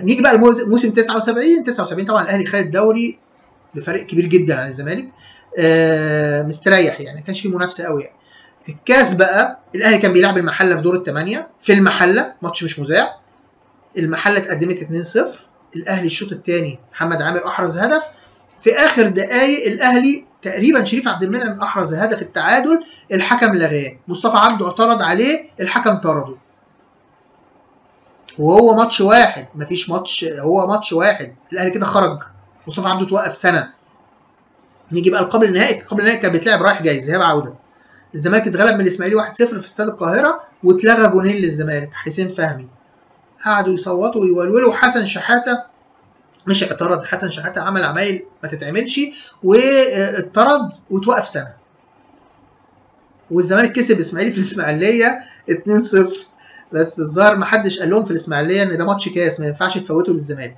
نيجي بقى الموسم 79 طبعا الاهلي خد الدوري بفرق كبير جدا عن الزمالك. مستريح يعني، ما كانش فيه منافسه قوي يعني. الكاس بقى الاهلي كان بيلعب المحله في دور الثمانيه في المحله، ماتش مش مذاع. المحله اتقدمت 2-0. الاهلي الشوط الثاني محمد عامر احرز هدف في اخر دقائق. الاهلي تقريبا شريف عبد المنعم احرز هدف التعادل، الحكم لغاه، مصطفى عبده اعترض عليه، الحكم طرده. وهو ماتش واحد، مفيش ماتش، هو ماتش واحد، الاهلي كده خرج، مصطفى عبده توقف سنه. نيجي بقى قبل النهائي. قبل النهائي كان بيتلعب رايح جاي، ذهاب عوده. الزمالك اتغلب من الاسماعيلي 1-0 في استاد القاهره، واتلغى جونين للزمالك. حسين فهمي قعدوا يصوتوا ويولولوا، حسن شحاته مش اعترض، حسن شحاته عمل عمايل ما تتعملش واتطرد وتوقف سنه. والزمالك كسب اسماعيلي في الاسماعيليه 2-0. بس الظاهر ما حدش قال لهم في الاسماعيليه ان ده ماتش كاس، ما ينفعش تفوته للزمالك.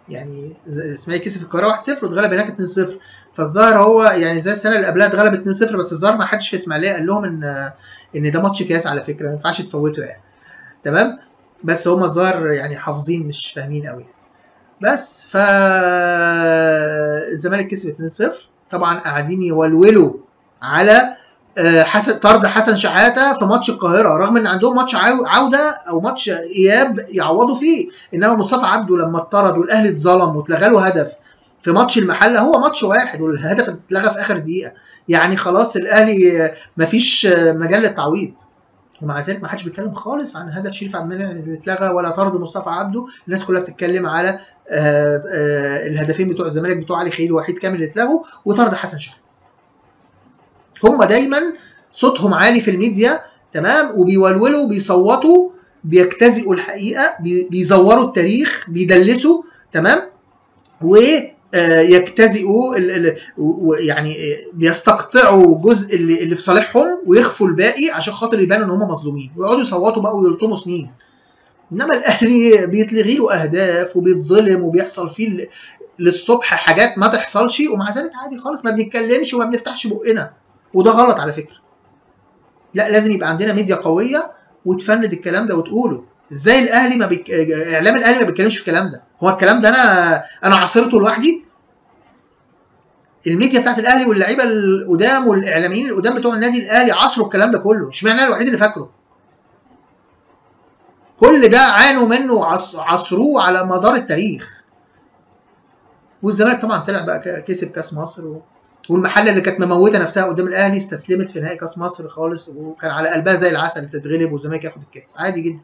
يعني الاسماعيلي كسب في القاهره 1-0 واتغلب هناك 2-0. فالظاهر هو يعني زي السنه اللي قبلها اتغلب 2-0، بس الظاهر ما حدش في اسماعيليه قال لهم ان ده ماتش كاس على فكره، ما ينفعش تفوته يعني. تمام. بس هم الظاهر يعني حافظين مش فاهمين قوي يعني. بس الزمالك كسب 2-0. طبعا قاعدين يولولوا على طرد حسن شحاته في ماتش القاهره، رغم ان عندهم ماتش عوده او ماتش اياب يعوضوا فيه. انما مصطفى عبده لما اتطرد والاهلي اتظلم واتلغى له هدف في ماتش المحله، هو ماتش واحد والهدف اتلغى في اخر دقيقه، يعني خلاص الاهلي مفيش مجال للتعويض. ومع ذلك ما حدش بيتكلم خالص عن هدف شريف عبد المنعم اللي اتلغى، ولا طرد مصطفى عبده. الناس كلها بتتكلم على الهدفين بتوع الزمالك بتوع علي خليل ووحيد كامل اللي اتلغوا، وطرد حسن شحاته. هم دايما صوتهم عالي في الميديا، تمام، وبيولولوا، بيصوتوا، بيجتزئوا الحقيقه، بيزوروا التاريخ، بيدلسوا، تمام، ويجتزئوا يعني بيستقطعوا جزء اللي في صالحهم ويخفوا الباقي عشان خاطر يبانوا ان هم مظلومين، ويقعدوا يصوتوا بقى ويلطموا سنين. انما الاهلي بيتلغي له اهداف وبيتظلم وبيحصل فيه للصبح حاجات ما تحصلش، ومع ذلك عادي خالص ما بنتكلمش وما بنفتحش بقنا. وده غلط على فكره. لا، لازم يبقى عندنا ميديا قويه وتفند الكلام ده وتقوله. ازاي الاهلي اعلام الاهلي ما بيتكلمش في الكلام ده؟ هو الكلام ده انا عاصرته لوحدي؟ الميديا بتاعت الاهلي واللعيبه القدام والاعلاميين القدام بتوع النادي الاهلي عصروا الكلام ده كله، اشمعنى انا الوحيد اللي فاكره؟ كل ده عانوا منه وعصروه على مدار التاريخ. والزمالك طبعا طلع بقى كسب كاس مصر والمحله اللي كانت مموته نفسها قدام الاهلي استسلمت في نهائي كاس مصر خالص، وكان على قلبها زي العسل تتغلب والزمالك ياخد الكاس عادي جدا.